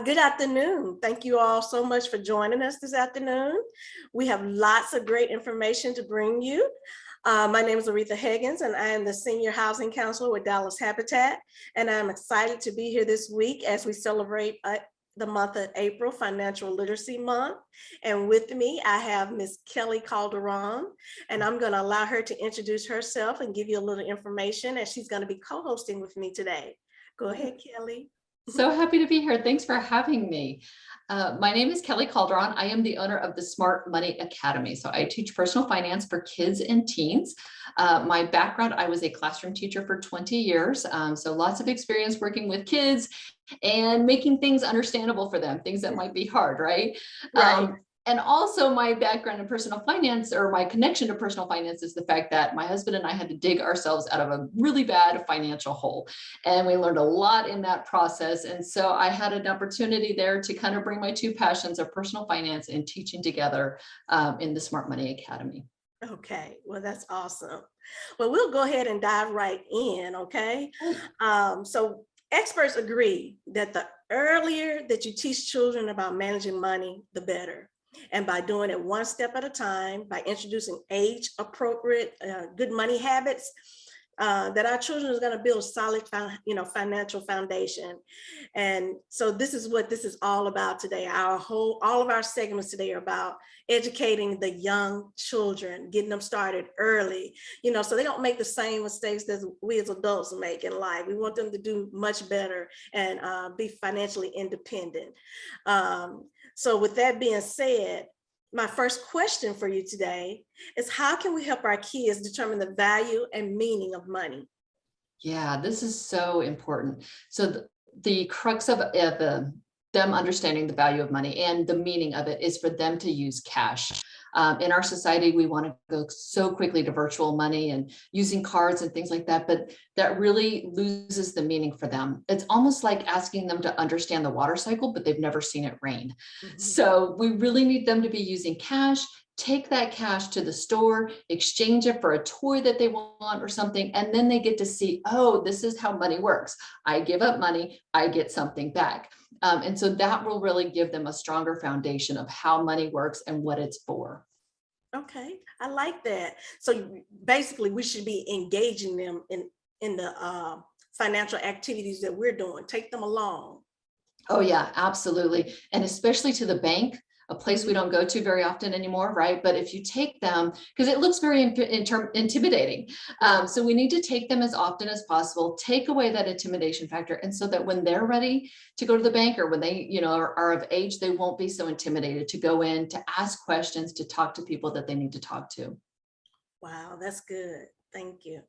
Good afternoon. Thank you all so much for joining us this afternoon. We have lots of great information to bring you. My name is Aretha Higgins, and I am the Senior Housing Counselor with Dallas Habitat. And I'm excited to be here this week as we celebrate the month of April, Financial Literacy Month. And with me, I have Miss Kelly Calderon, and I'm going to allow her to introduce herself and give you a little information, as she's going to be co-hosting with me today. Go ahead, Kelly. So happy to be here. Thanks for having me. My name is Kelly Calderon. I am the owner of the Smart Money Academy. So I teach personal finance for kids and teens. My background, I was a classroom teacher for 20 years. So lots of experience working with kids and making things understandable for them, things that might be hard, right? Right. And also my background in personal finance, or my connection to personal finance, is the fact that my husband and I had to dig ourselves out of a really bad financial hole. And we learned a lot in that process. And so I had an opportunity there to kind of bring my two passions of personal finance and teaching together in the Smart Money Academy. Okay, well, that's awesome. Well, we'll go ahead and dive right in, okay? So experts agree that the earlier that you teach children about managing money, the better. And by doing it one step at a time, by introducing age-appropriate, good money habits, that our children is going to build solid, financial foundation. And so this is what this is all about today. All of our segments today are about educating the young children, getting them started early, so they don't make the same mistakes that we as adults make in life. We want them to do much better and be financially independent. So with that being said, my first question for you today is, how can we help our kids determine the value and meaning of money? Yeah, this is so important. So the crux of them understanding the value of money and the meaning of it is for them to use cash. In our society, we want to go so quickly to virtual money and using cards and things like that, but that really loses the meaning for them. It's almost like asking them to understand the water cycle, but they've never seen it rain. Mm-hmm. So we really need them to be using cash. Take that cash to the store, exchange it for a toy that they want or something, and then they get to see, oh, this is how money works. I give up money, I get something back. And so that will really give them a stronger foundation of how money works and what it's for. Okay, I like that. So basically, we should be engaging them in the financial activities that we're doing. Take them along. Oh yeah, absolutely. And especially to the bank, a place we don't go to very often anymore, right? But if you take them, because it looks very intimidating. So we need to take them as often as possible, take away that intimidation factor. And so that when they're ready to go to the bank, or when they, are of age, they won't be so intimidated to go in, to ask questions, to talk to people that they need to talk to. Wow, that's good. Thank you.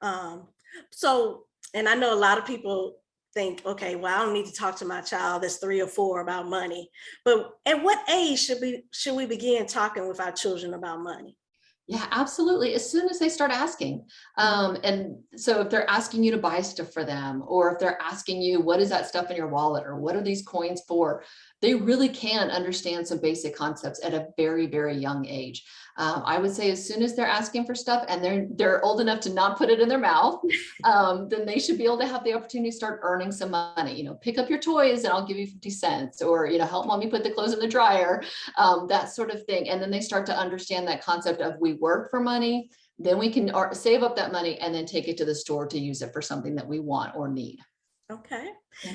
And I know a lot of people think, okay, well, I don't need to talk to my child that's 3 or 4 about money. But at what age should we begin talking with our children about money? Yeah, absolutely. As soon as they start asking. And so if they're asking you to buy stuff for them, or if they're asking you, what is that stuff in your wallet, or what are these coins for? They really can understand some basic concepts at a very, very young age. I would say as soon as they're asking for stuff and they're old enough to not put it in their mouth, then they should be able to have the opportunity to start earning some money. Pick up your toys and I'll give you 50 cents, or, help mommy put the clothes in the dryer, that sort of thing. And then they start to understand that concept of, we work for money, then we can save up that money and then take it to the store to use it for something that we want or need. Okay.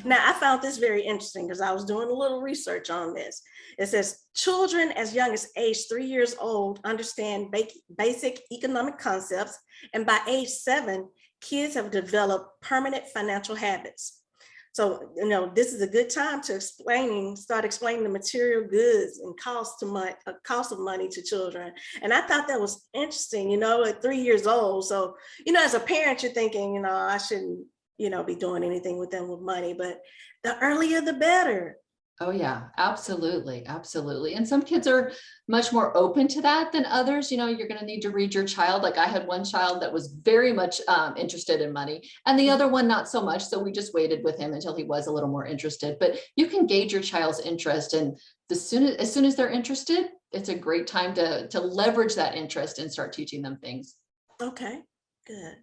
Now, I found this very interesting because I was doing a little research on this. It says children as young as age 3 years old understand basic economic concepts, and by age 7, kids have developed permanent financial habits. So, this is a good time to start explaining the material goods and cost of money to children. And I thought that was interesting, at 3 years old. So, as a parent, you're thinking, I shouldn't be doing anything with them with money, but the earlier the better. Oh yeah, absolutely. Absolutely. And some kids are much more open to that than others. You're going to need to read your child. Like I had one child that was very much interested in money, and the other one, not so much. So we just waited with him until he was a little more interested, but you can gauge your child's interest. And as soon as they're interested, it's a great time to leverage that interest and start teaching them things. Okay, good.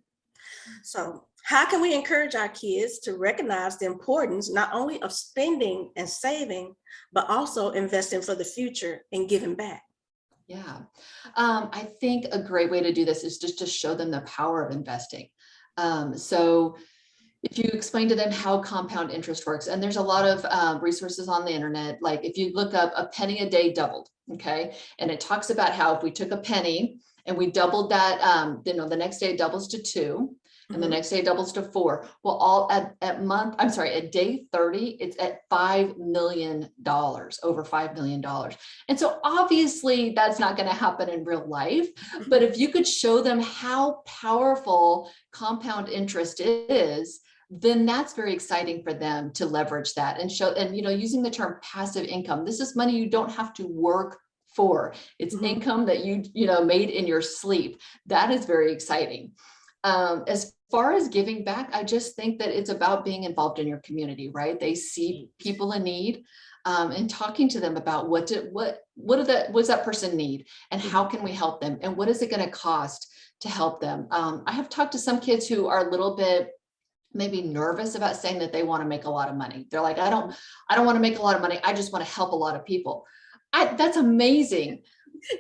So How can we encourage our kids to recognize the importance not only of spending and saving, but also investing for the future and giving back? Yeah. I think a great way to do this is just to show them the power of investing. So if you explain to them how compound interest works, and there's a lot of resources on the internet, like if you look up a penny a day doubled, okay, and it talks about how if we took a penny and we doubled that, the next day it doubles to 2, and the Mhm. next day it doubles to 4. Well, all at day 30, it's at $5 million, over $5 million. And so obviously that's not going to happen in real life, but if you could show them how powerful compound interest is, then that's very exciting for them to leverage that and show, and using the term passive income, this is money you don't have to work for. It's Mhm. income that you made in your sleep. That is very exciting. As far as giving back, I just think that it's about being involved in your community, right? They see people in need, and talking to them about what does that person need, and how can we help them, and what is it going to cost to help them. I have talked to some kids who are a little bit maybe nervous about saying that they want to make a lot of money. They're like, I don't want to make a lot of money. I just want to help a lot of people. That's amazing.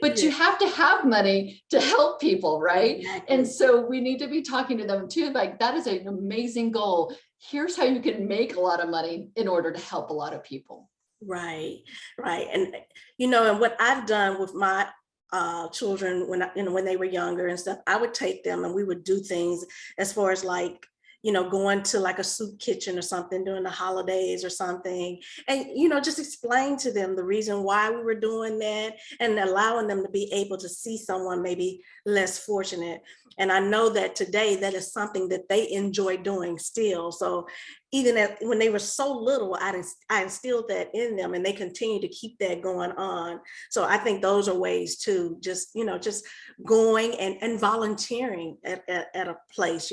But Yeah, you have to have money to help people, right? And exactly. so we need to be talking to them too. Like, that is an amazing goal. Here's how you can make a lot of money in order to help a lot of people. Right, right. And what I've done with my children when they were younger and stuff, I would take them and we would do things as far as like, going to like a soup kitchen or something during the holidays or something. And, just explain to them the reason why we were doing that and allowing them to be able to see someone maybe less fortunate. And I know that today that is something that they enjoy doing still. So even when they were so little, I instilled that in them and they continue to keep that going on. So I think those are ways to just going and volunteering at a place.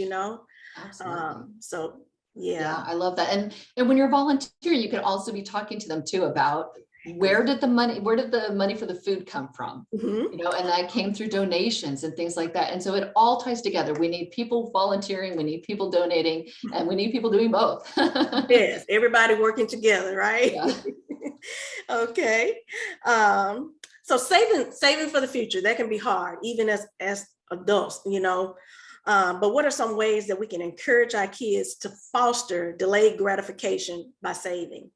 Absolutely. So Yeah, yeah. I love that. And when you're volunteering, you can also be talking to them too about where did the money for the food come from? Mhm. And that came through donations and things like that. And so it all ties together. We need people volunteering, we need people donating, and we need people doing both. Yes, everybody working together, right? Yeah. Okay. So saving for the future, that can be hard, even as adults. But what are some ways that we can encourage our kids to foster delayed gratification by saving?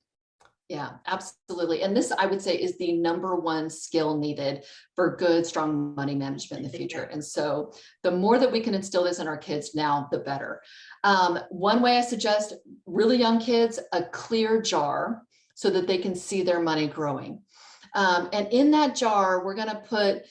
Yeah, absolutely. And this, I would say, is the number one skill needed for good, strong money management in the future. And so the more that we can instill this in our kids now, the better. One way I suggest really young kids, a clear jar so that they can see their money growing. And in that jar, we're going to put,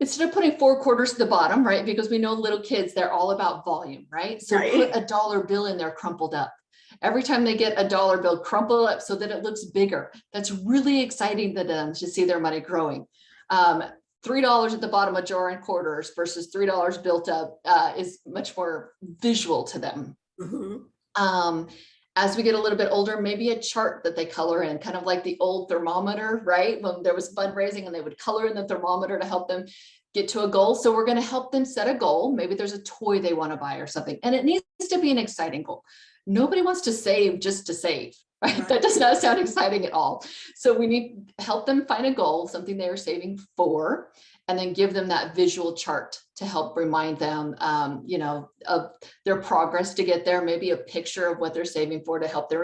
instead of putting 4 quarters to the bottom, right? Because we know little kids, they're all about volume, right? So put Right. a dollar bill in there crumpled up. Every time they get a dollar bill, crumple up so that it looks bigger. That's really exciting to them to see their money growing. $3 at the bottom of jar and quarters versus $3 built up is much more visual to them. Mhm. As we get a little bit older, maybe a chart that they color in, kind of like the old thermometer, right? When there was fundraising and they would color in the thermometer to help them get to a goal. So we're going to help them set a goal. Maybe there's a toy they want to buy or something, and it needs to be an exciting goal. Nobody wants to save just to save, right? Right. That does not sound exciting at all. So we need to help them find a goal, something they are saving for, and then give them that visual chart to help remind them, of their progress to get there. Maybe a picture of what they're saving for to help them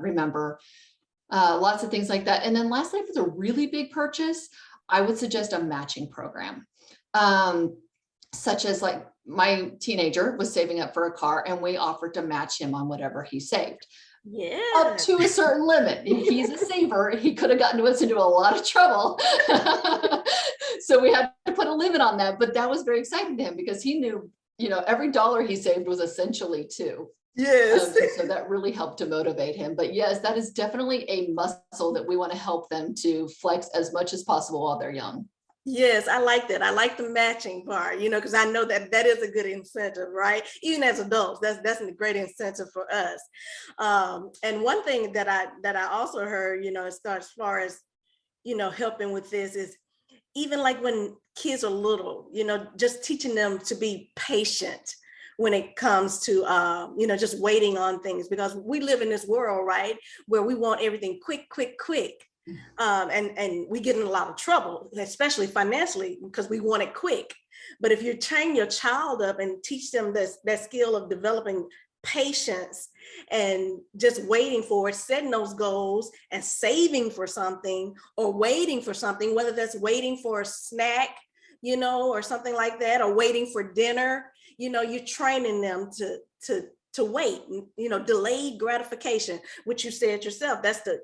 remember. Lots of things like that. And then lastly, if it's a really big purchase, I would suggest a matching program. Such as, like, my teenager was saving up for a car and we offered to match him on whatever he saved up Yeah. to a certain limit. He's a saver. He could have gotten us into a lot of trouble. So we had to put a limit on that, but that was very exciting to him because he knew, every dollar he saved was essentially 2. Yes. And so that really helped to motivate him. But yes, that is definitely a muscle that we want to help them to flex as much as possible while they're young. Yes, I like that. I like the matching part, because I know that that is a good incentive, right? Even as adults, that's a great incentive for us. And one thing that I also heard, as far as helping with this is even like when kids are little, just teaching them to be patient when it comes to, just waiting on things, because we live in this world, right, where we want everything quick, quick, quick. And we get in a lot of trouble, especially financially, because we want it quick. But if you train your child up and teach them that skill of developing patience and just waiting for it, setting those goals and saving for something, or waiting for something, whether that's waiting for a snack, or something like that, or waiting for dinner, you're training them to wait, delayed gratification, which you said yourself, that's the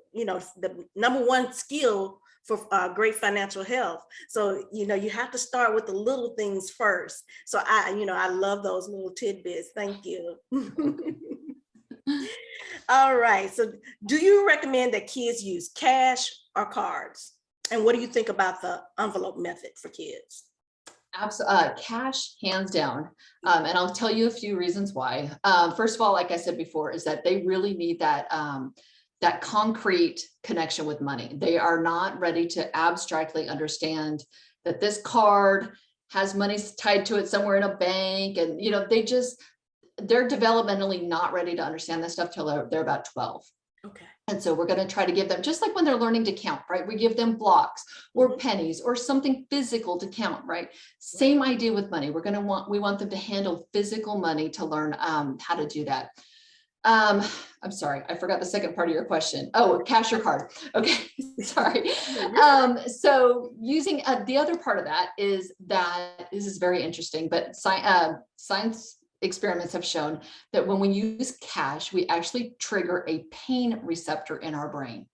number one skill for great financial health. So, you have to start with the little things first. So I love those little tidbits. Thank you. All right. So do you recommend that kids use cash or cards? And what do you think about the envelope method for kids? Absolutely, cash, hands down. And I'll tell you a few reasons why. First of all, like I said before, is that they really need that concrete connection with money. They are not ready to abstractly understand that this card has money tied to it somewhere in a bank. And, they're developmentally not ready to understand this stuff till they're about 12. Okay. And so we're going to try to give them, just like when they're learning to count, right? We give them blocks or pennies or something physical to count, right? Same idea with money. We want them to handle physical money to learn how to do that. I'm sorry, I forgot the second part of your question. Oh, cash or card. Okay, sorry. So using the other part of that is that this is very interesting, but science experiments have shown that when we use cash, we actually trigger a pain receptor in our brain.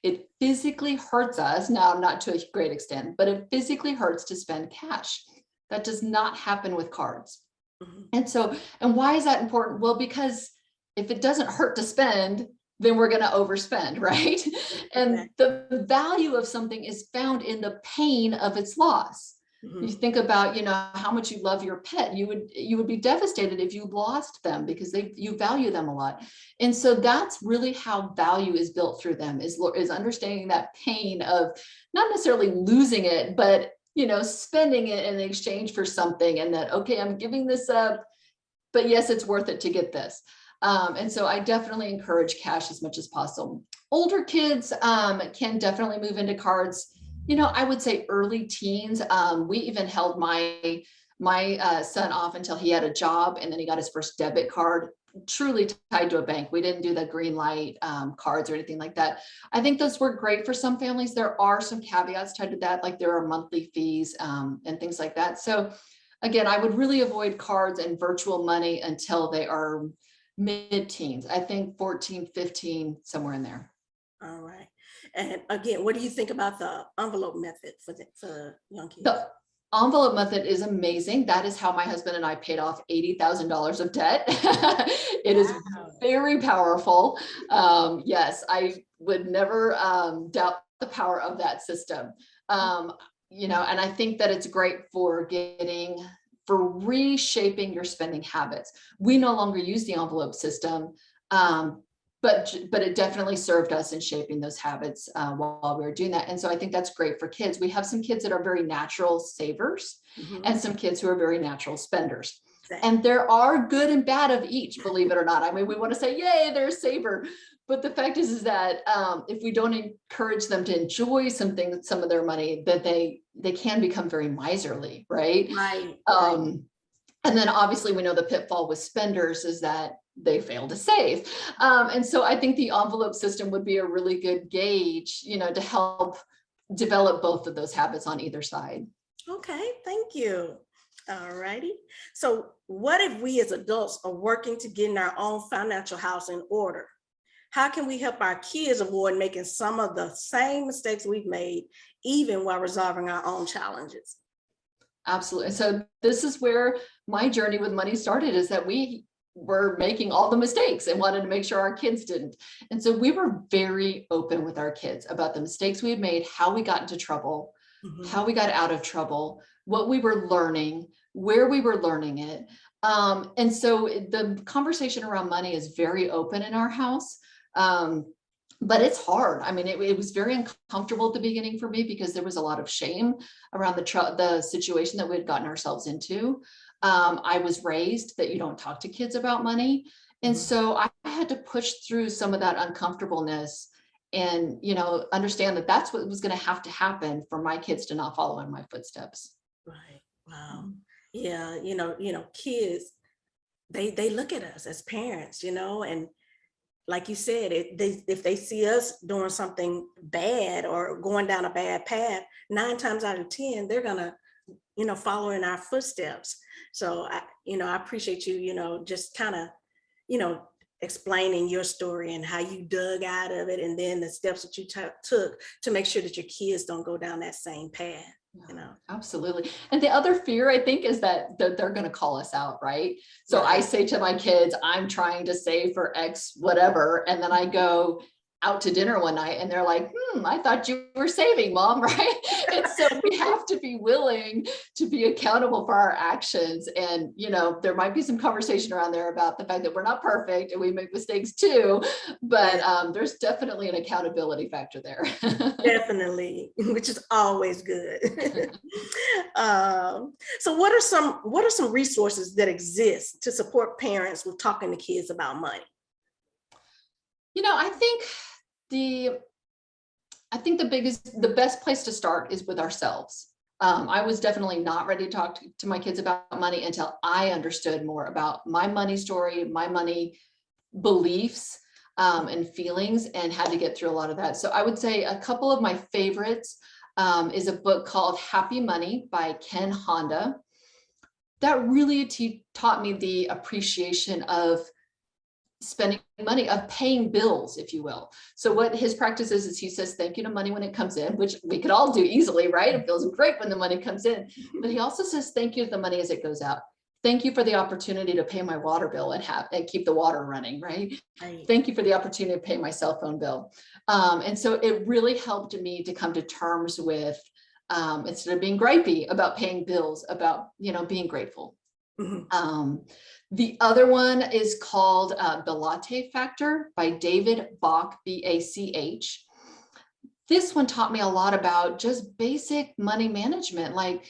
It physically hurts us, now not to a great extent, but it physically hurts to spend cash. That does not happen with cards. And why is that important? Well, because if it doesn't hurt to spend, then we're going to overspend, right? And the value of something is found in the pain of its loss. You think about, how much you love your pet. You would be devastated if you lost them, because you value them a lot. And so that's really how value is built through them, is understanding that pain of not necessarily losing it, but, spending it in exchange for something, and that, okay, I'm giving this up, but yes, it's worth it to get this. And so I definitely encourage cash as much as possible. Older kids can definitely move into cards. I would say early teens. We even held my son off until he had a job, and then he got his first debit card, truly tied to a bank. We didn't do the green light cards or anything like that. I think those were great for some families. There are some caveats tied to that, like there are monthly fees and things like that. So again, I would really avoid cards and virtual money until they are mid-teens. I think 14, 15, somewhere in there. All right. And again, what do you think about the envelope method for young kids? The envelope method is amazing. That is how my husband and I paid off $80,000 of debt. It is very powerful. Yes, I would never doubt the power of that system. And I think that it's great for reshaping your spending habits. We no longer use the envelope system. But it definitely served us in shaping those habits while we were doing that. And so I think that's great for kids. We have some kids that are very natural savers and some kids who are very natural spenders. And there are good and bad of each, believe it or not. I mean, we want to say, yay, they're a saver. But the fact is that if we don't encourage them to enjoy some of their money, that they can become very miserly, right? Right. And then obviously we know the pitfall with spenders is that they fail to save. And so I think the envelope system would be a really good gauge, to help develop both of those habits on either side. Okay, thank you. All righty. So what if we as adults are working to get our own financial house in order? How can we help our kids avoid making some of the same mistakes we've made, even while resolving our own challenges? Absolutely. So this is where my journey with money started, is that we were making all the mistakes and wanted to make sure our kids didn't. And so we were very open with our kids about the mistakes we had made, how we got into trouble, how we got out of trouble, what we were learning, where we were learning it. And so the conversation around money is very open in our house. But it's hard. I mean, it was very uncomfortable at the beginning for me, because there was a lot of shame around the situation that we had gotten ourselves into. I was raised that you don't talk to kids about money. And so I had to push through some of that uncomfortableness and, understand that that's what was going to have to happen for my kids to not follow in my footsteps. Right. Wow. Yeah. Kids, they look at us as parents, and like you said, if they see us doing something bad or going down a bad path, 9 times out of 10, they're gonna, follow in our footsteps. So I appreciate you, just kind of, you know, explaining your story and how you dug out of it, and then the steps that you took to make sure that your kids don't go down that same path. Absolutely. And the other fear, I think, is that they're going to call us out, right? So I Right. say to my kids, I'm trying to save for X whatever. And then I go out to dinner one night and they're like, I thought you were saving, Mom, right? And so we have to be willing to be accountable for our actions. And, there might be some conversation around there about the fact that we're not perfect and we make mistakes too, but there's definitely an accountability factor there. Definitely, which is always good. So what are some resources that exist to support parents with talking to kids about money? I think the best place to start is with ourselves. I was definitely not ready to talk to my kids about money until I understood more about my money story, my money beliefs, and feelings, and had to get through a lot of that. So I would say a couple of my favorites is a book called Happy Money by Ken Honda. That really taught me the appreciation of spending money, of paying bills, if you will. So what his practice is he says thank you to money when it comes in, which we could all do easily, right? It feels great when the money comes in, but he also says thank you to the money as it goes out. Thank you for the opportunity to pay my water bill and keep the water running, right? Right. Thank you for the opportunity to pay my cell phone bill. And so it really helped me to come to terms with, instead of being gripey about paying bills, about, being grateful. The other one is called The Latte Factor by David Bach, B-A-C-H. This one taught me a lot about just basic money management, like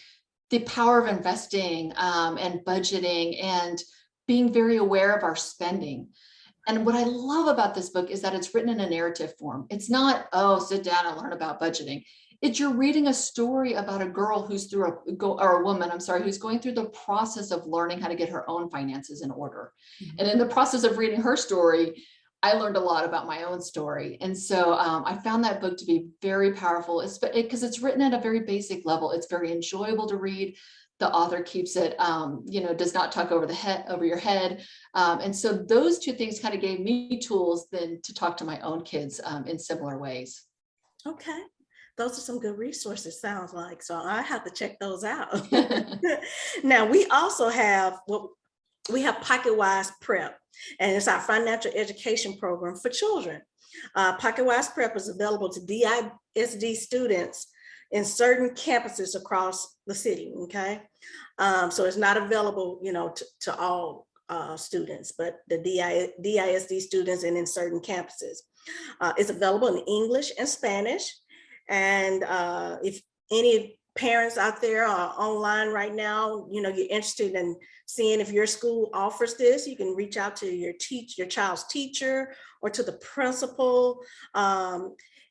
the power of investing and budgeting and being very aware of our spending. And what I love about this book is that it's written in a narrative form. It's not, sit down and learn about budgeting. You're reading a story about a girl who's or a woman, I'm sorry, who's going through the process of learning how to get her own finances in order. And in the process of reading her story, I learned a lot about my own story. And so I found that book to be very powerful, because it's written at a very basic level. It's very enjoyable to read. The author keeps it, does not talk over your head. And so those two things kind of gave me tools then to talk to my own kids in similar ways. Okay. Those are some good resources, sounds like. So I have to check those out. Now, we also have Pocketwise Prep, and it's our financial education program for children. Pocketwise Prep is available to DISD students in certain campuses across the city. Okay. So it's not available, to all students, but the DISD students and in certain campuses. It's available in English and Spanish. And if any parents out there are online right now, you're interested in seeing if your school offers this, you can reach out to your child's teacher or to the principal.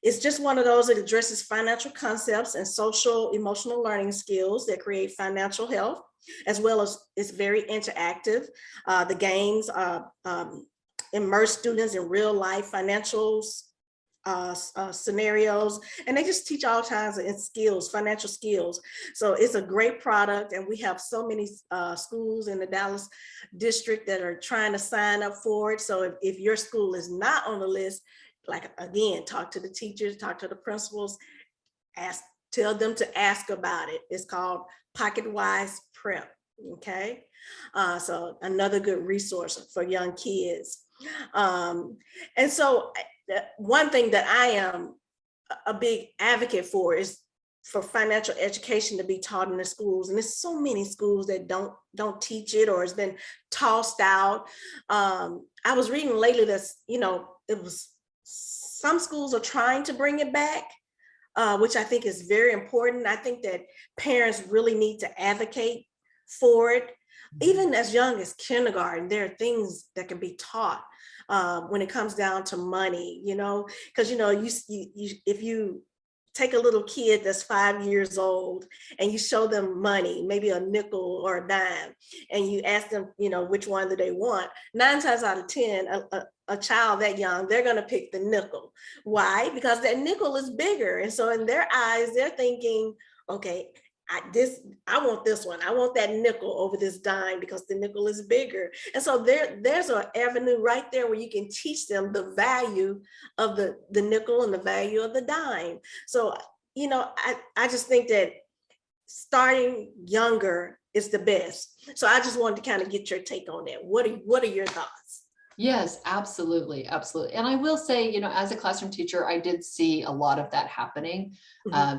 It's just one of those that addresses financial concepts and social emotional learning skills that create financial health, as well as it's very interactive. The games immerse students in real life financials scenarios, and they just teach all kinds of skills, financial skills. So it's a great product, and we have so many schools in the Dallas district that are trying to sign up for it. So if your school is not on the list, like, again, talk to the teachers, talk to the principals, tell them to ask about it. It's called Pocketwise Prep. Okay. So another good resource for young kids. And so one thing that I am a big advocate for is for financial education to be taught in the schools. And there's so many schools that don't teach it, or it's been tossed out. I was reading lately that, it was some schools are trying to bring it back, which I think is very important. I think that parents really need to advocate for it. even as young as kindergarten, there are things that can be taught when it comes down to money, because, if you take a little kid that's 5 years old and you show them money, maybe a nickel or a dime, and you ask them, which one do they want, 9 times out of 10, a child that young, they're going to pick the nickel. Why? Because that nickel is bigger. And so in their eyes, they're thinking, okay, I want this one. I want that nickel over this dime because the nickel is bigger. And so there's an avenue right there where you can teach them the value of the nickel and the value of the dime. So, I just think that starting younger is the best. So I just wanted to kind of get your take on that. What are your thoughts? Yes, absolutely. Absolutely. And I will say, as a classroom teacher, I did see a lot of that happening,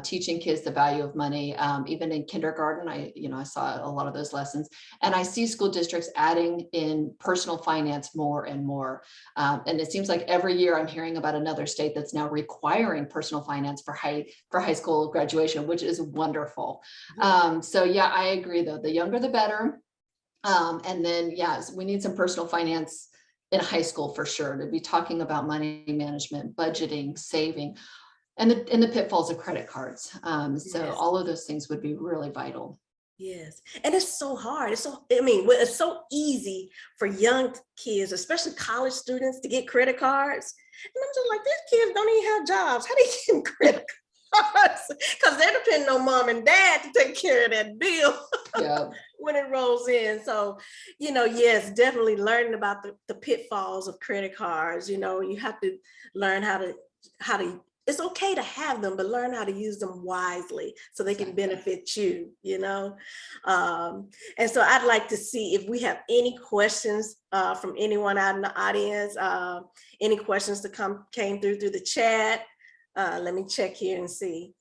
teaching kids the value of money. Even in kindergarten, I saw a lot of those lessons, and I see school districts adding in personal finance more and more. And it seems like every year I'm hearing about another state that's now requiring personal finance for high school graduation, which is wonderful. So yeah, I agree though. The younger, the better. And then, yes, we need some personal finance in high school for sure, to be talking about money management, budgeting, saving, and the pitfalls of credit cards. So Yes. all of those things would be really vital. Yes. And it's so hard. It's so easy for young kids, especially college students, to get credit cards. And I'm just like, these kids don't even have jobs. How they getting credit cards? Because they're depending on mom and dad to take care of that bill. Yeah. When it rolls in. So, yes, definitely learning about the pitfalls of credit cards. You have to learn how to, it's okay to have them, but learn how to use them wisely so they can benefit you, and so I'd like to see if we have any questions from anyone out in the audience, any questions that came through the chat. Let me check here and see.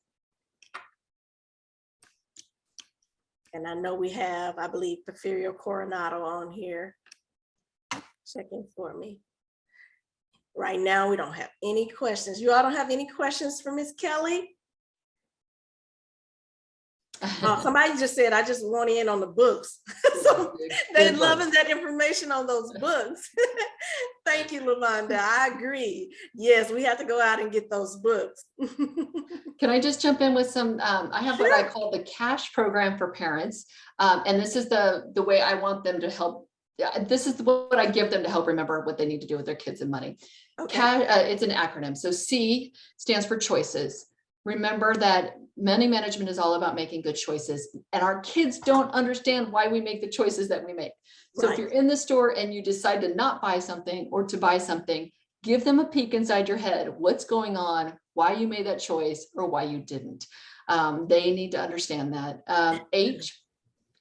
And I know we have, I believe, Porfirio Coronado on here. Checking for me. Right now, we don't have any questions. You all don't have any questions for Ms. Kelly? Somebody just said, I just want in on the books. So they're loving that information on those books. Thank you, Lavonda. I agree. Yes, we have to go out and get those books. Can I just jump in with some, I have what I call the cash program for parents. And this is the way I want them to help. This is what I give them to help remember what they need to do with their kids and money. Okay. It's an acronym. So C stands for choices. Remember that money management is all about making good choices, and our kids don't understand why we make the choices that we make. So if you're in the store and you decide to not buy something or to buy something, give them a peek inside your head. What's going on, why you made that choice or why you didn't. They need to understand that. H,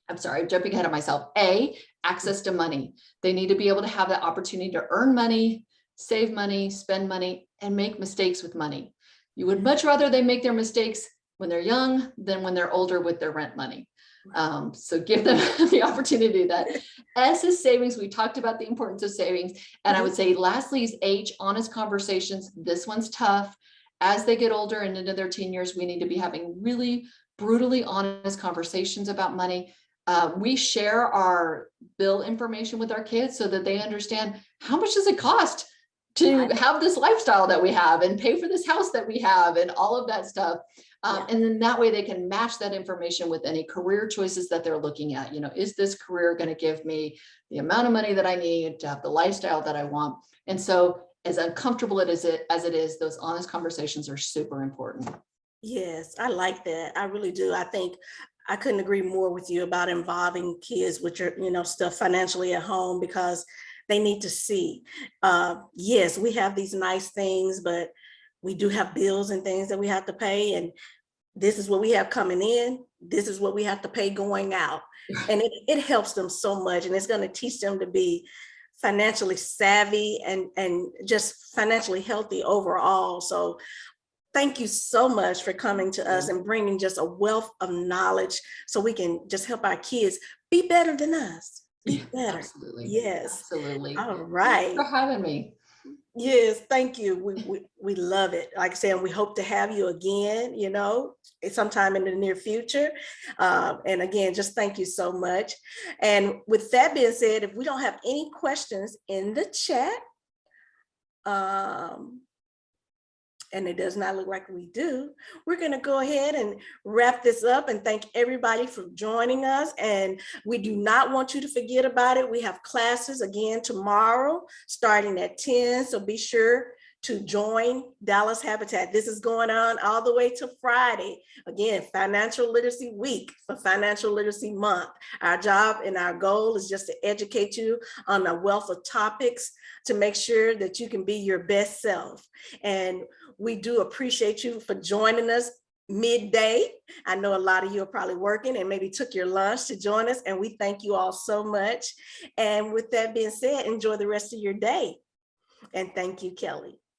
I'm sorry, I'm jumping ahead of myself. A, access to money. They need to be able to have that opportunity to earn money, save money, spend money, and make mistakes with money. You would much rather they make their mistakes when they're young than when they're older with their rent money. So give them the opportunity. That S is savings. We talked about the importance of savings. And I would say lastly is H, honest conversations. This one's tough. As they get older and into their teen years, we need to be having really brutally honest conversations about money. We share our bill information with our kids so that they understand how much does it cost to have this lifestyle that we have and pay for this house that we have and all of that stuff. And then that way they can match that information with any career choices that they're looking at. Is this career going to give me the amount of money that I need to have the lifestyle that I want? And so as uncomfortable as it is, those honest conversations are super important. Yes, I like that. I really do. I think I couldn't agree more with you about involving kids with your, stuff financially at home, because they need to see, yes, we have these nice things, but we do have bills and things that we have to pay. And this is what we have coming in. This is what we have to pay going out. And it helps them so much. And it's going to teach them to be financially savvy and just financially healthy overall. So thank you so much for coming to us and bringing just a wealth of knowledge so we can just help our kids be better than us. Be better. Absolutely. Yes. Absolutely. All right. Thanks for having me. Yes, thank you. We love it. Like I said, we hope to have you again, you know, sometime in the near future. And again, just thank you so much. And with that being said, if we don't have any questions in the chat, and it does not look like we do, we're going to go ahead and wrap this up and thank everybody for joining us. And we do not want you to forget about it. We have classes again tomorrow starting at 10. So be sure to join Dallas Habitat. This is going on all the way to Friday. Again, Financial Literacy Week for Financial Literacy Month. Our job and our goal is just to educate you on a wealth of topics to make sure that you can be your best self. And we do appreciate you for joining us midday. I know a lot of you are probably working and maybe took your lunch to join us, and we thank you all so much. And with that being said, enjoy the rest of your day. And thank you, Kelly.